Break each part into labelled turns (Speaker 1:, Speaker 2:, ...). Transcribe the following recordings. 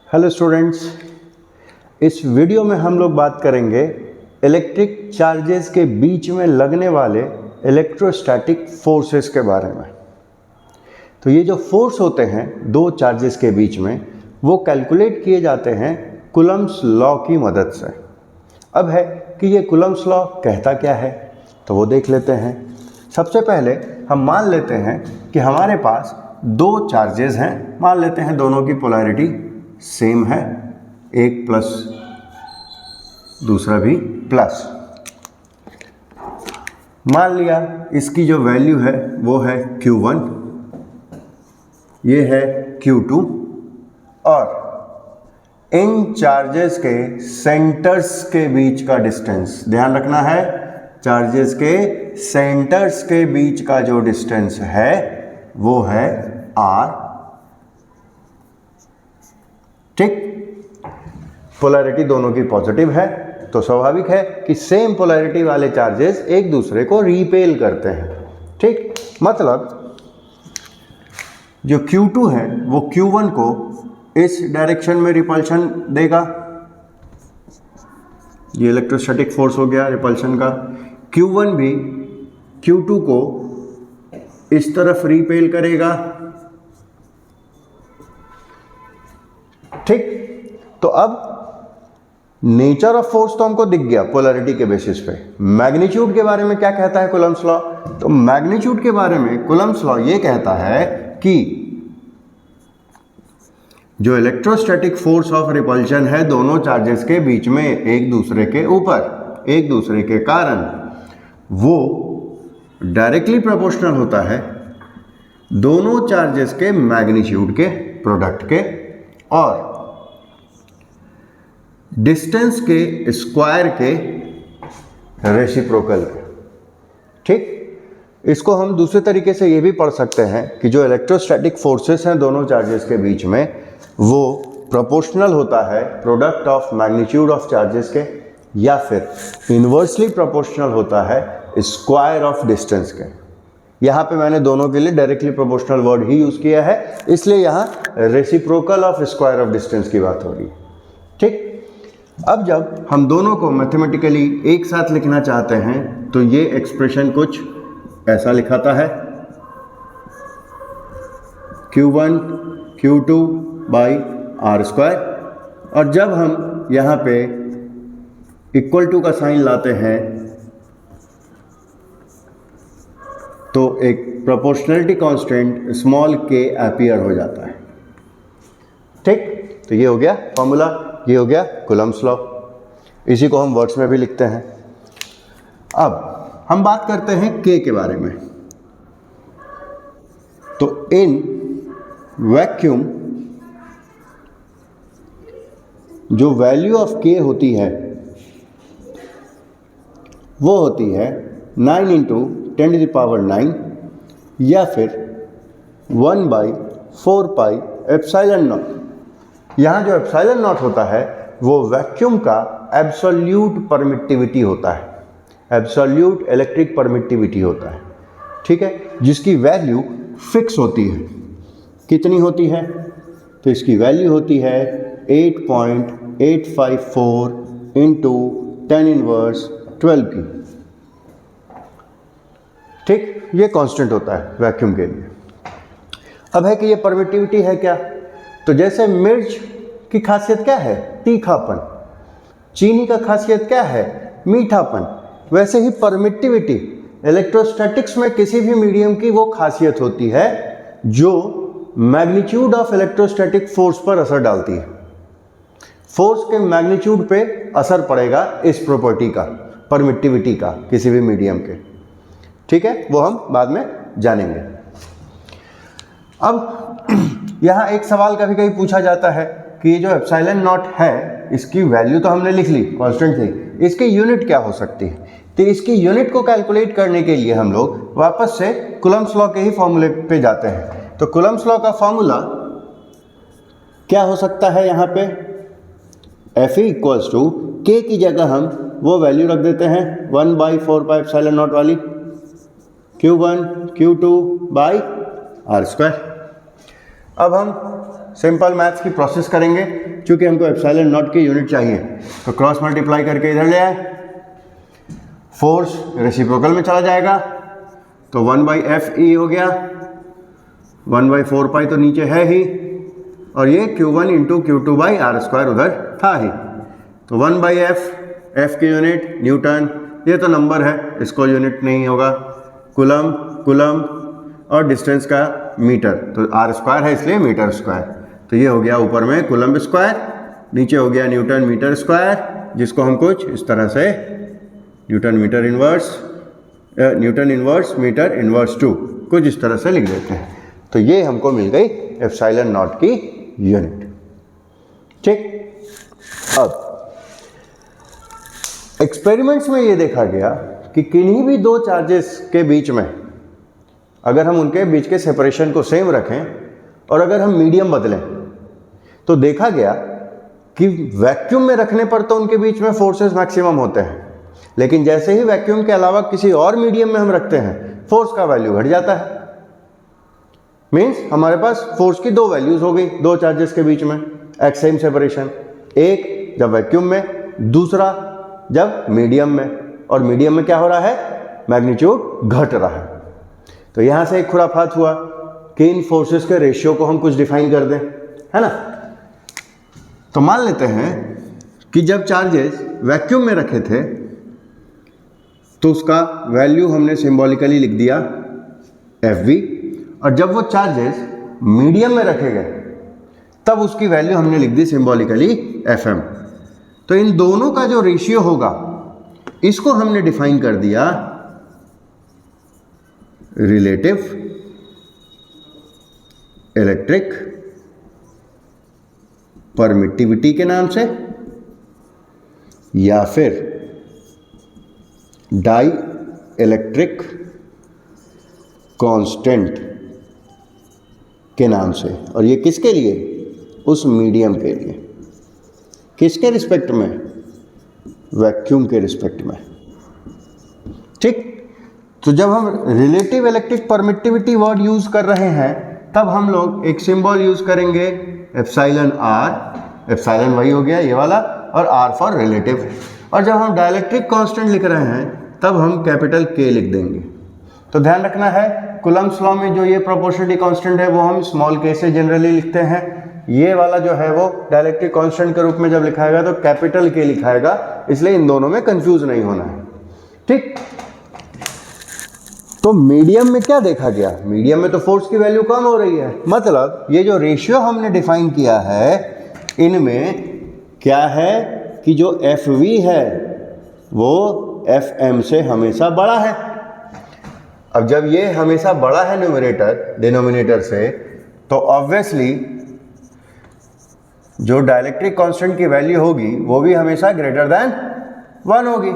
Speaker 1: Hello students, इस video में हम लोग बात करेंगे इलेक्ट्रिक चार्जेस के बीच में लगने वाले इलेक्ट्रोस्टैटिक फोर्सेस के बारे में। तो ये जो फोर्स होते हैं दो चार्जेस के बीच में, वो कैलकुलेट किए जाते हैं कूलम्ब्स लॉ की मदद से। अब है कि ये कूलम्ब्स लॉ कहता क्या है, तो वो देख लेते हैं। सबसे पहले हम मान लेते हैं कि हमारे पास दो चार्जेस हैं। मान लेते हैं दोनों की पोलैरिटी सेम है, एक प्लस दूसरा भी प्लस। मान लिया इसकी जो वैल्यू है वो है Q1, ये है Q2, और इन चार्जेस के सेंटर्स के बीच का डिस्टेंस ध्यान रखना है। चार्जेस के सेंटर्स के बीच का जो डिस्टेंस है वो है R। ठीक, पोलैरिटी दोनों की पॉजिटिव है, तो स्वाभाविक है कि सेम पोलैरिटी वाले चार्जेस एक दूसरे को रिपेल करते हैं। ठीक, मतलब जो Q2 है वो Q1 को इस डायरेक्शन में रिपल्शन देगा। ये इलेक्ट्रोस्टैटिक फोर्स हो गया रिपल्शन का। Q1 भी Q2 को इस तरफ रिपेल करेगा। ठीक, तो अब नेचर ऑफ फोर्स तो हमको दिख गया पोलैरिटी के बेसिस पे। मैग्नीट्यूड के बारे में क्या कहता है कूलम्ब्स लॉ? तो मैग्नीट्यूड के बारे में कूलम्ब्स लॉ ये कहता है कि जो इलेक्ट्रोस्टैटिक फोर्स ऑफ रिपल्शन है दोनों चार्जेस के बीच में एक दूसरे के ऊपर, एक दूसरे के कारण, वो डायरेक्टली प्रोपोर्शनल होता है दोनों चार्जेस के मैग्नीट्यूड के प्रोडक्ट के और डिस्टेंस के स्क्वायर के रेसिप्रोकल के। ठीक, इसको हम दूसरे तरीके से ये भी पढ़ सकते हैं कि जो इलेक्ट्रोस्टैटिक फोर्सेस हैं दोनों चार्जेस के बीच में वो प्रोपोर्शनल होता है product of magnitude of charges के, या फिर इन्वर्सली प्रोपोर्शनल होता है स्क्वायर ऑफ डिस्टेंस के। यहाँ पे मैंने दोनों के लिए डायरेक्टली प्रोपोर्शनल वर्ड ही यूज़ किया है, इसलिए यहाँ reciprocal of square of distance की बात हो रही है। ठीक, अब जब हम दोनों को मैथमेटिकली एक साथ लिखना चाहते हैं तो ये एक्सप्रेशन कुछ ऐसा लिखाता है, Q1 Q2 by R square. और जब हम यहाँ पे इक्वल टू का साइन लाते हैं तो एक proportionality constant small k appear हो जाता है। ठीक, तो ये हो गया फॉर्मूला, ये हो गया कूलम्ब्स लॉ। इसी को हम वर्ड्स में भी लिखते हैं। अब हम बात करते हैं k के बारे में। तो इन वैक्यूम जो वैल्यू ऑफ k होती है वो होती है 9 × 10⁹ या फिर 1/4 पाई एप्सिलॉन नॉट। यहाँ जो एप्सिलॉन नॉट होता है वो वैक्यूम का एब्सोल्यूट परमिटिविटी होता है, एब्सोल्यूट इलेक्ट्रिक परमिटिविटी होता है। ठीक है, जिसकी वैल्यू फिक्स होती है। कितनी होती है? तो इसकी वैल्यू होती है 8.854 × 10⁻12 की। ठीक, ये कांस्टेंट होता है वैक्यूम के लिए। अब है कि ये परमिटिविटी है क्या? तो जैसे मिर्च की खासियत क्या है? तीखापन। चीनी का खासियत क्या है? मीठापन। वैसे ही परमिटिविटी इलेक्ट्रोस्टैटिक्स में किसी भी मीडियम की वो खासियत होती है जो मैग्नीट्यूड ऑफ इलेक्ट्रोस्टैटिक फोर्स पर असर डालती है। फोर्स के मैग्नीट्यूड पे असर पड़ेगा इस प्रॉपर्टी का, परमिटिविटी का, किसी भी मीडियम के। ठीक है, वो हम बाद में जानेंगे। अब यहाँ एक सवाल कभी कभी पूछा जाता है कि ये जो एप्सिलॉन नॉट है इसकी वैल्यू तो हमने लिख ली, कांस्टेंट थी, इसकी यूनिट क्या हो सकती है? तो इसकी यूनिट को कैलकुलेट करने के लिए हम लोग वापस से कूलम्ब्स लॉ के ही फॉर्मूले पे जाते हैं। तो कूलम्ब्स लॉ का फॉर्मूला क्या हो सकता है? यहाँ पे F = K की जगह हम वो वैल्यू रख देते हैं 1/4 पाई एप्सिलॉन नॉट वाली, Q1 Q2 by R square. अब हम सिंपल मैथ्स की प्रोसेस करेंगे। चूंकि हमको एप्सिलॉन नॉट की यूनिट चाहिए तो क्रॉस मल्टीप्लाई करके इधर ले आए, फोर्स रेसिप्रोकल में चला जाएगा तो 1/Fe हो गया, 1/4 तो नीचे है ही, और ये Q1 इंटू Q2/r² उधर था ही, तो 1/F, F की यूनिट न्यूटन, ये तो नंबर है इसको यूनिट नहीं होगा, कूलम, कूलम, और डिस्टेंस का मीटर, तो r² है इसलिए मीटर स्क्वायर, तो ये हो गया ऊपर में कूलम स्क्वायर, नीचे हो गया न्यूटन मीटर स्क्वायर, जिसको हम कुछ इस तरह से न्यूटन इनवर्स मीटर इनवर्स 2 कुछ इस तरह से लिख देते हैं। तो ये हमको मिल गई एप्सिलॉन नॉट की यूनिट। ठीक, अब एक्सपेरिमेंट्स में ये देखा गया कि किन्हीं भी दो चार्जेस के बीच में अगर हम उनके बीच के सेपरेशन को सेम रखें और अगर हम मीडियम बदलें तो देखा गया कि वैक्यूम में रखने पर तो उनके बीच में फोर्सेस मैक्सिमम होते हैं, लेकिन जैसे ही वैक्यूम के अलावा किसी और मीडियम में हम रखते हैं फोर्स का वैल्यू घट जाता है। मीन्स हमारे पास फोर्स की दो वैल्यूज हो गई दो चार्जेस के बीच में एट सेम सेपरेशन, एक जब वैक्यूम में, दूसरा जब मीडियम में, और मीडियम में क्या हो रहा है, मैग्नीट्यूड घट रहा है। तो यहां से एक खुराफात हुआ कि इन फोर्सेस के रेशियो को हम कुछ डिफाइन कर दें, है ना। तो मान लेते हैं कि जब चार्जेस वैक्यूम में रखे थे तो उसका वैल्यू हमने सिंबॉलिकली लिख दिया Fv, और जब वो चार्जेस मीडियम में रखे गए तब उसकी वैल्यू हमने लिख दी सिंबॉलिकली Fm। तो इन दोनों का जो रेशियो होगा इसको हमने डिफाइन कर दिया रिलेटिव इलेक्ट्रिक परमिटिविटी के नाम से, या फिर डाई इलेक्ट्रिक कांस्टेंट के नाम से। और ये किसके लिए, उस मीडियम के लिए, किसके रिस्पेक्ट में, वैक्यूम के रिस्पेक्ट में। ठीक, तो जब हम relative electric permittivity word use कर रहे हैं तब हम लोग एक सिंबल यूज करेंगे एप्सिलॉन r, एप्सिलॉन वही हो गया ये वाला, और r फॉर रिलेटिव। और जब हम डाइलेक्ट्रिक कांस्टेंट लिख रहे हैं तब हम कैपिटल K लिख देंगे। तो ध्यान रखना है कूलम्ब्स लॉ में जो ये प्रोपोर्शनलिटी कांस्टेंट है वो हम स्मॉल k से जनरली लिखते हैं, ये वाला जो है वो डाइलेक्ट्रिक कांस्टेंट के रूप में जब लिखाएगा तो कैपिटल K लिखाएगा, इसलिए इन दोनों में कंफ्यूज नहीं होना है। ठीक, तो मीडियम में क्या देखा गया, मीडियम में तो फोर्स की वैल्यू कम हो रही है, मतलब ये जो रेशियो हमने डिफाइन किया है इनमें क्या है कि जो Fv है वो Fm से हमेशा बड़ा है। अब जब ये हमेशा बड़ा है न्यूमरेटर डिनोमिनेटर से, तो ऑब्वियसली जो डाइलेक्ट्रिक कांस्टेंट की वैल्यू होगी वो भी हमेशा ग्रेटर देन 1 होगी।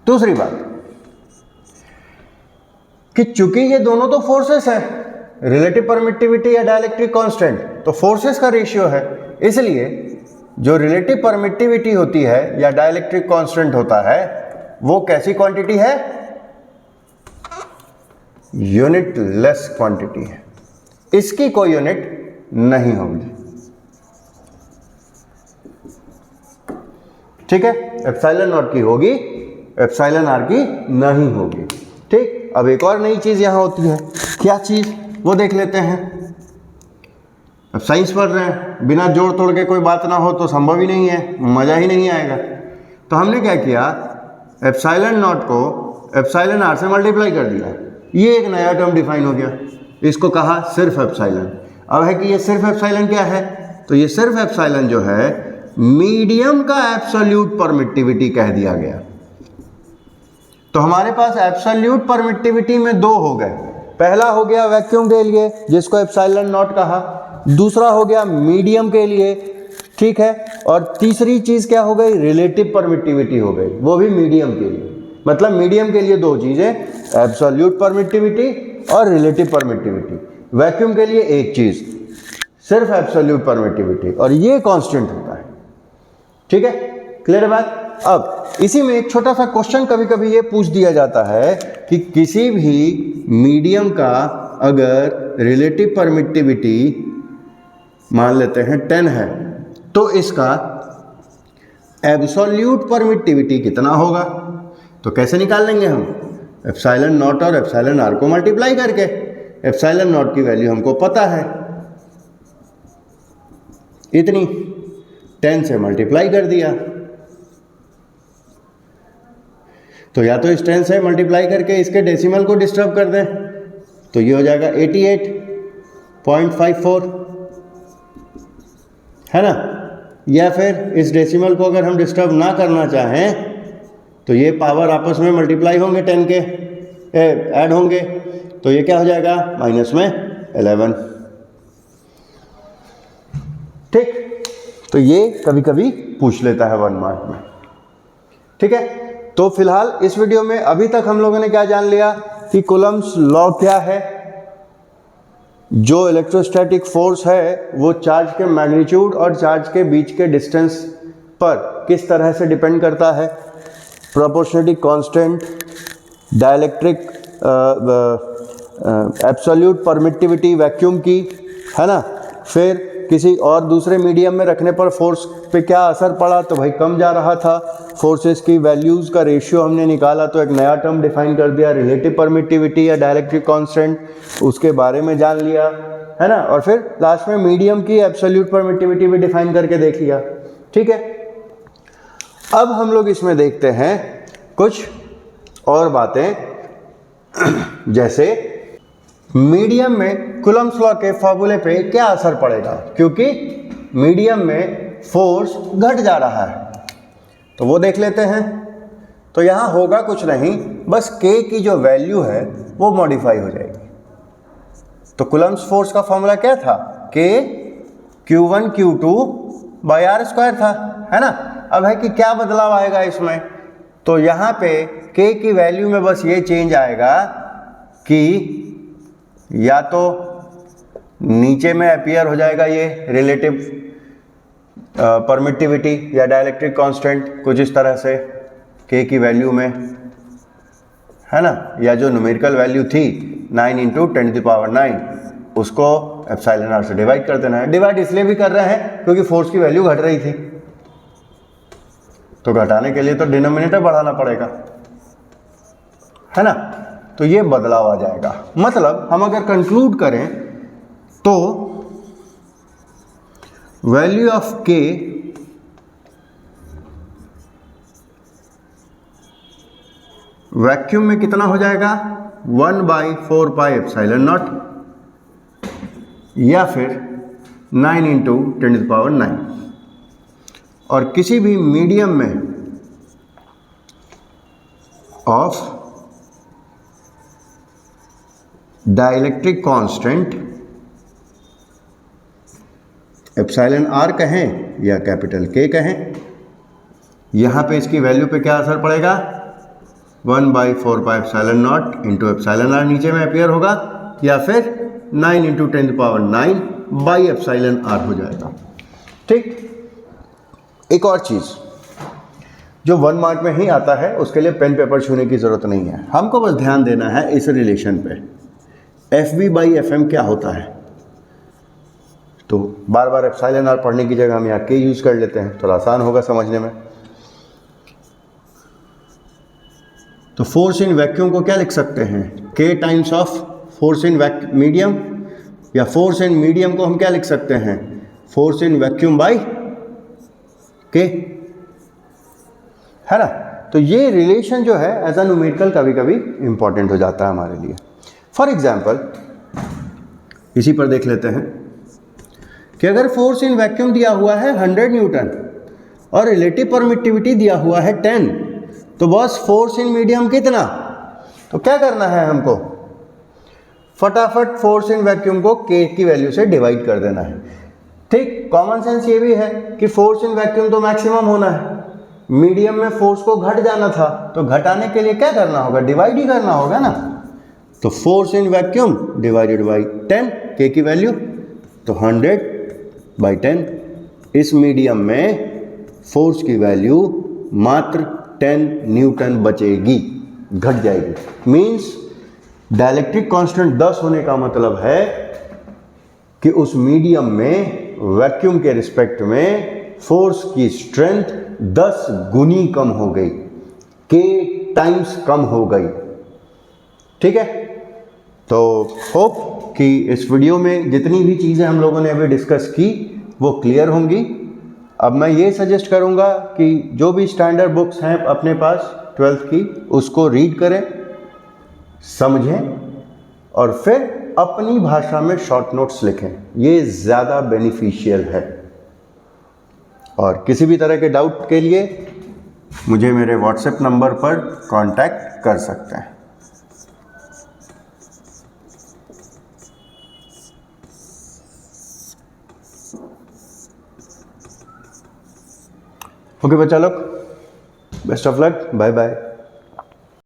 Speaker 1: दूसरी बात कि चूंकि ये दोनों तो फोर्सेस हैं, रिलेटिव परमिटिविटी या डाइलेक्ट्रिक कांस्टेंट तो फोर्सेस का रेशियो है, इसलिए जो रिलेटिव परमिटिविटी होती है या डाइलेक्ट्रिक कांस्टेंट होता है वो कैसी क्वांटिटी है, यूनिट लेस क्वांटिटी है, इसकी कोई यूनिट नहीं होगी। ठीक है, एप्सिलॉन नॉट की होगी, एप्सिलॉन r की नहीं होगी। ठीक, अब एक और नई चीज यहां होती है, क्या चीज वो देख लेते हैं। अब साइंस पढ़ रहे हैं, बिना जोड़ तोड़ के कोई बात ना हो तो संभव ही नहीं है, मजा ही नहीं आएगा। तो हमने क्या किया, एप्सिलॉन नॉट को एप्सिलॉन r से मल्टीप्लाई कर दिया, ये एक नया टर्म डिफाइन हो गया, इसको कहा सिर्फ एप्सिलॉन। अब है कि ये सिर्फ एप्सिलॉन क्या है, तो ये सिर्फ एप्सिलॉन जो है मीडियम का एब्सोल्यूट परमिटिविटी कह दिया गया। तो हमारे पास एब्सोल्यूट परमिटिविटी में दो हो गए, पहला हो गया वैक्यूम के लिए जिसको एप्सिलॉन नॉट कहा, दूसरा हो गया मीडियम के लिए, ठीक है, और तीसरी चीज क्या हो गई, रिलेटिव परमिटिविटी हो गई, वो भी मीडियम के लिए। मतलब मीडियम के लिए दो चीजें, एब्सोल्यूट परमिटिविटी और रिलेटिव परमिटिविटी। वैक्यूम के लिए एक चीज, सिर्फ एब्सोल्यूट परमिटिविटी, और ये कांस्टेंट होता है। ठीक है, क्लियर बात। अब इसी में एक छोटा सा क्वेश्चन कभी कभी ये पूछ दिया जाता है कि किसी भी मीडियम का अगर रिलेटिव परमिटिविटी मान लेते हैं 10 है तो इसका एब्सोल्यूट परमिटिविटी कितना होगा। तो कैसे निकाल लेंगे हम, एप्सिलॉन नॉट और एप्सिलॉन आर को मल्टीप्लाई करके। एप्सिलॉन नॉट की वैल्यू हमको पता है इतनी, 10 से मल्टीप्लाई कर दिया, तो या तो इस 10 से मल्टीप्लाई करके इसके डेसिमल को डिस्टर्ब कर दें, तो ये हो जाएगा 88.54, है ना। या फिर इस डेसिमल को अगर हम डिस्टर्ब ना करना चाहें तो ये पावर आपस में मल्टीप्लाई होंगे, 10 के ऐड होंगे, तो ये क्या हो जाएगा, माइनस में 11। ठीक, तो ये कभी कभी पूछ लेता है 1 मार्क में। ठीक है, तो फिलहाल इस वीडियो में अभी तक हम लोगों ने क्या जान लिया कि कूलम्ब्स लॉ क्या है। जो इलेक्ट्रोस्टैटिक फोर्स है वो चार्ज के मैग्नीट्यूड और चार्ज के बीच के डिस्टेंस पर किस तरह से डिपेंड करता है। Proportionality constant, dielectric absolute permittivity vacuum की, है ना। फिर किसी और दूसरे मीडियम में रखने पर फोर्स पे क्या असर पड़ा, तो भाई कम जा रहा था। फोर्सेस की वैल्यूज़ का रेशियो हमने निकाला, तो एक नया टर्म डिफाइन कर दिया, रिलेटिव परमिटिविटी या डाइलेक्ट्रिक कांस्टेंट, उसके बारे में जान लिया, है ना। और फिर लास्ट में मीडियम की एब्सोल्यूट परमिटिविटी भी डिफाइन करके देख लिया। ठीक है, अब हम लोग इसमें देखते हैं कुछ और बातें, जैसे मीडियम में कूलम्ब्स लॉ के फॉर्मूले पे क्या असर पड़ेगा, क्योंकि मीडियम में फोर्स घट जा रहा है, तो वो देख लेते हैं। तो यहाँ होगा कुछ नहीं, बस K की जो वैल्यू है वो मॉडिफाई हो जाएगी। तो कूलम्ब्स फोर्स का फॉर्मूला क्या था, K Q1 Q2 by R square था, है ना। अब है कि क्या बदलाव आएगा इसमें, तो यहाँ पे K की वैल्यू में बस ये चेंज आएगा कि या तो नीचे में अपीयर हो जाएगा ये रिलेटिव परमिटिविटी या डाइलेक्ट्रिक कांस्टेंट कुछ इस तरह से K की वैल्यू में, है ना, या जो न्यूमेरिकल वैल्यू थी 9 × 10⁹, उसको एप्सिलॉन आर से डिवाइड कर देना है। डिवाइड इसलिए भी कर रहे हैं क्योंकि फोर्स की वैल्यू घट रही थी, तो घटाने के लिए तो डिनोमिनेटर बढ़ाना पड़ेगा, है ना। तो ये बदलाव आ जाएगा। मतलब हम अगर कंक्लूड करें तो वैल्यू ऑफ K वैक्यूम में कितना हो जाएगा, 1/4πε0 या फिर 9 × 10⁹। और किसी भी मीडियम में of dielectric constant epsilon r कहें या कैपिटल K कहें, यहाँ पे इसकी वैल्यू पे क्या असर पड़ेगा, 1/4πε0 इंटू एप्सिलॉन आर नीचे में अपीयर होगा, या फिर 9 × 10⁹ बाई एप्सिलॉन आर हो जाएगा। ठीक, एक और चीज़ जो 1 मार्क में ही आता है, उसके लिए पेन पेपर छूने की ज़रूरत नहीं है, हमको बस ध्यान देना है इस रिलेशन पे। FV/FM क्या होता है, तो बार बार एप्सिलॉन आर पढ़ने की जगह हम यहाँ K यूज़ कर लेते हैं, थोड़ा आसान होगा समझने में। तो फोर्स इन वैक्यूम को क्या लिख सकते हैं, K times of force in medium, या फोर्स इन मीडियम को हम क्या लिख सकते हैं, force in vacuum by K, है ना। तो ये रिलेशन जो है एज अ न्यूमेरिकल कभी कभी इंपॉर्टेंट हो जाता है हमारे लिए। फॉर एग्जाम्पल इसी पर देख लेते हैं कि अगर फोर्स इन वैक्यूम दिया हुआ है 100 न्यूटन और रिलेटिव परमिटिविटी दिया हुआ है 10, तो बस फोर्स इन मीडियम कितना, तो क्या करना है हमको, फटाफट फोर्स इन वैक्यूम को K की वैल्यू से डिवाइड कर देना है। ठीक, कॉमन सेंस ये भी है कि फोर्स इन वैक्यूम तो मैक्सिमम होना है, मीडियम में फोर्स को घट जाना था, तो घटाने के लिए क्या करना होगा, डिवाइड ही करना होगा ना। तो force in vacuum divided by 10, K की वैल्यू, तो 100/10। इस मीडियम में फोर्स की वैल्यू मात्र 10 न्यूटन बचेगी, घट जाएगी। मीन्स डाइलेक्ट्रिक कांस्टेंट 10 होने का मतलब है कि उस मीडियम में वैक्यूम के रिस्पेक्ट में फोर्स की स्ट्रेंथ 10 गुनी कम हो गई, k टाइम्स कम हो गई। ठीक है, तो होप कि इस वीडियो में जितनी भी चीज़ें हम लोगों ने अभी डिस्कस की वो क्लियर होंगी। अब मैं ये सजेस्ट करूँगा कि जो भी स्टैंडर्ड बुक्स हैं अपने पास 12th की, उसको रीड करें, समझें और फिर अपनी भाषा में शॉर्ट नोट्स लिखें। ये ज़्यादा बेनिफिशियल है। और किसी भी तरह के डाउट के लिए मुझे मेरे व्हाट्सएप नंबर पर कांटेक्ट कर सकते हैं। ओके बच्चा लोग, best of luck, bye bye.